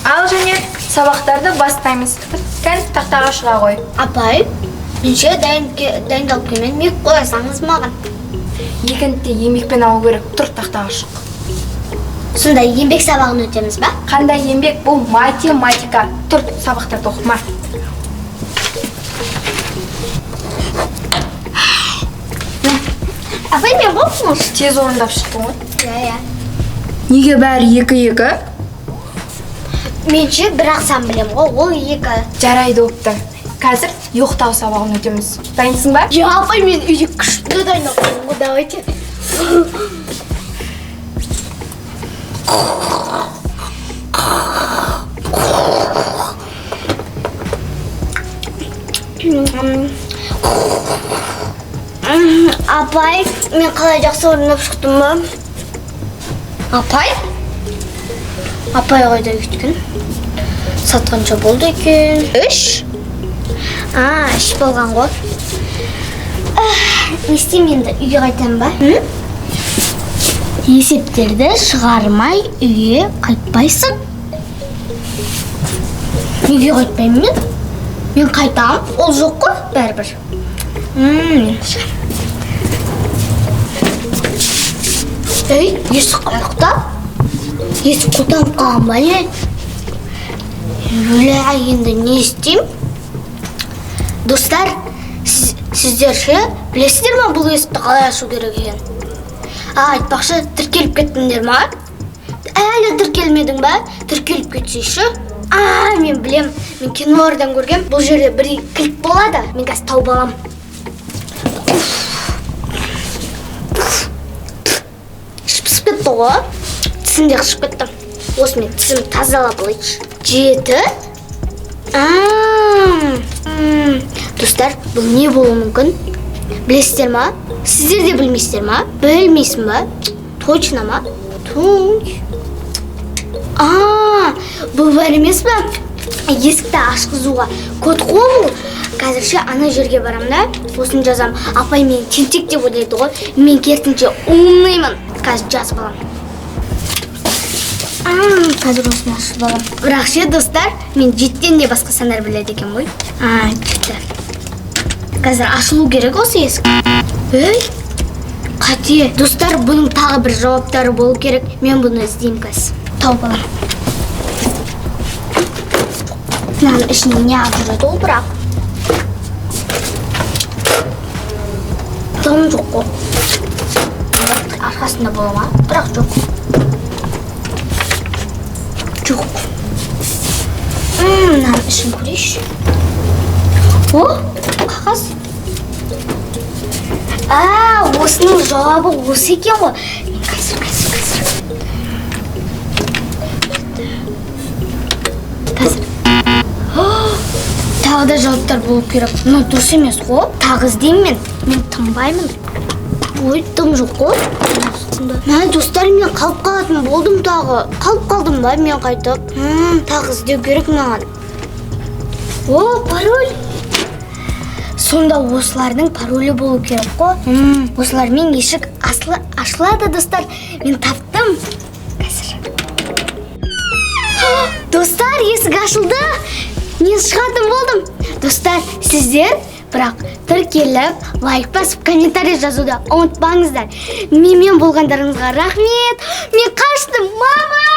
Ал және сабақтарды бастаймыз. Кән тақтаға шыға қой. Апай, менше дайындалып келмен, мек қойсаңыз маған. Екінді еңбекпен алу керек. Тұр тақтаға шық. Сонда еңбек сабағын өтеміз ба? Қандай еңбек? Бұл математика. Тұр сабақтарды оқыма. Апай, мен болмыз? Тез орындап шықтың ғой. Иә. Неге бәрі 2-2? Менше бір ақсан білем ғой, ол 2. Жарайды опты. Қазір ұйықтау сабағын өтеміз. Дайынсың ба? Ja, апай, мен үйде күшті дайындап қойдым ғой, давайте. Апай, мен қалай жақсы орындап шықтым ба? Апай? Апай қайда өйткен? Сатқанша болды екен. 3? 3 болған ғой. Не істеймін енді, үйге қайтам ба? Есептерді шығармай үйге қайтпайсың? Үйге қайтпаймын мен? Мен қайтам, ол жоқ қой, бәрібір. Ей, есік қайықта? Есік құтанып қалған ба не? Өлә, енді не істеймін? Достар, сіздер ше білесіздер ма бұл есікті қалай ашу керек екен? Айтпақшы, тіркеліп кеттіңдер ма? Әлі тіркелмедің ба? Тіркеліп кетсейші? Мен білем, мен кинолардан көргем. Бұл жерде бір клик болады, мен қазір тауып алам. Шып кетті ғой. Тісінде қышып кетті. Осы мен тісімді тазалап алайыншы. 7. Достар, бұл не болуы мүмкін? Білесіздер ма? Сіздер де білмейсіздер ма? Білмейсің ба? Точно ма? Бұл бар емес па? Есікті ашқызуға код қол. Қазірше ана жерге барам да, осыны жазам. Апай мен тентек деп ойлайды ғой. Мен керісінше умныймын. Қазір жазып алам. Қазір осыны ашып алам. Бірақ ше, достар, мен 7-тен де басқа санар біледі екен ғой. Кетті. Қазір ашылу керек осы есік. Ей, қате. Достар, бұның тағы бір жауаптары болу керек. Мен бұны іздеймін қазір. Тауып алам. Мынаның ішіне не алып жүреді ол бірақ? Тым жоқ қой. Арқасында бола ма? Бірақ жоқ. Жоқ. Мынаның ішін көрейші. Қағаз. Осының жауабы осы екен ғой. Мен қазір. Тағы да жауаптар болу керек. Но дұрыс емес қой. Тағы іздеймін мен тынбаймын. Ой, тым жоқ қой. Достар, мен қалып қалатын болдым тағы. Қалып қалдым ба мен қайтып? Тағы іздеу керек маған. Пароль. Сонда осылардың паролі болу керек қой. Осылармен есік ашылады, достар. Мен таптым. Қазір. Достар, есік ашылды. Мен шығатын болдым. Достар, сіздер бірақ тіркеліп, лайк басып, комментарий жазуды ұмытпаңыздар. Мен болғандарыңызға рахмет. Мен қаштым, мама!